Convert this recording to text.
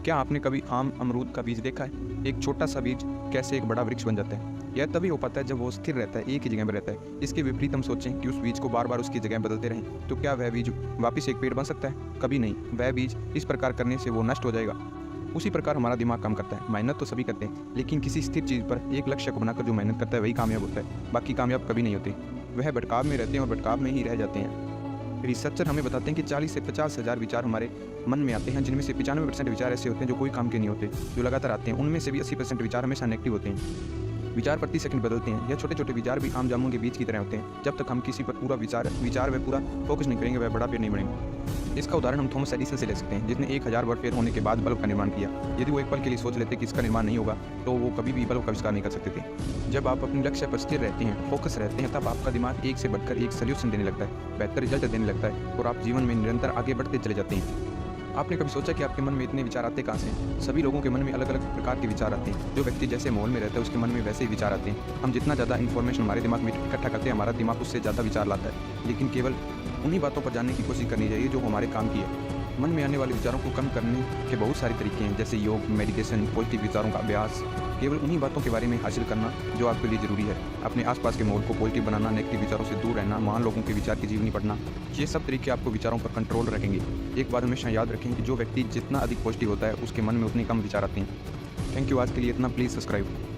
क्या आपने कभी आम अमरूद का बीज देखा है? एक छोटा सा बीज कैसे एक बड़ा वृक्ष बन जाता है। यह तभी हो पाता है जब वो स्थिर रहता है, एक ही जगह पर रहता है। इसके विपरीत हम सोचें कि उस बीज को बार बार उसकी जगह बदलते रहें, तो क्या वह बीज वापस एक पेड़ बन सकता है? कभी नहीं। वह बीज इस प्रकार करने से वो नष्ट हो जाएगा। उसी प्रकार हमारा दिमाग काम करता है। मेहनत तो सभी करते हैं, लेकिन किसी स्थिर चीज़ पर एक लक्ष्य को बनाकर जो मेहनत करता है वही कामयाब होता है। बाकी कामयाब कभी नहीं होते। वह भटकाव में रहते हैं और भटकाव में ही रह जाते हैं। रिसर्चर हमें बताते हैं कि 40 से 50 हज़ार विचार हमारे मन में आते हैं, जिनमें से 95% विचार ऐसे होते हैं जो कोई काम के नहीं होते, जो लगातार आते हैं। उनमें से भी 80% विचार हमेशा नेगेटिव होते हैं। विचार प्रति सेकंड बदलते हैं। यह छोटे छोटे विचार भी आम जामुन के बीज की तरह होते हैं। जब तक हम किसी पर पूरा विचार व पूरा फोकस नहीं करेंगे, वह बड़ा पेड़ नहीं बढ़ेंगे। इसका उदाहरण हम थॉमस एडिसन से ले सकते हैं, जिसने 1000 वर्ष फेल होने के बाद बल्ब का निर्माण किया। यदि वो एक पल के लिए सोच लेते कि इसका निर्माण नहीं होगा, तो वो कभी भी बल्ब का आविष्कार नहीं कर सकते थे। जब आप अपने लक्ष्य पर स्थिर रहते हैं, फोकस रहते हैं, तब आपका दिमाग एक से बढ़कर एक सॉल्यूशन देने लगता है, बेहतर रिजल्ट देने लगता है और आप जीवन में निरंतर आगे बढ़ते चले जाते हैं। आपने कभी सोचा कि आपके मन में इतने विचार आते कहाँ से हैं? सभी लोगों के मन में अलग अलग प्रकार के विचार आते हैं। जो व्यक्ति जैसे माहौल में रहता है, उसके मन में वैसे ही विचार आते हैं। हम जितना ज़्यादा इन्फॉर्मेशन हमारे दिमाग में इकट्ठा करते हैं, हमारा दिमाग उससे ज़्यादा विचार लाता है। लेकिन केवल उन्हीं बातों पर जानने की कोशिश करनी चाहिए जो हमारे काम की है। मन में आने वाले विचारों को कम करने के बहुत सारे तरीके हैं, जैसे योग, मेडिटेशन, पॉजिटिव विचारों का अभ्यास। केवल उन्हीं बातों के बारे में हासिल करना जो आपके लिए ज़रूरी है। अपने आसपास के माहौल को पॉजिटिव बनाना, नेगेटिव विचारों से दूर रहना, महान लोगों के विचार की जीवनी पढ़ना, ये सब तरीके आपको विचारों पर कंट्रोल रखेंगे। एक बात हमेशा याद रखें कि जो व्यक्ति जितना अधिक पॉजिटिव होता है, उसके मन में उतने कम विचार आते हैं। Thank you. आज के लिए इतना। Please subscribe.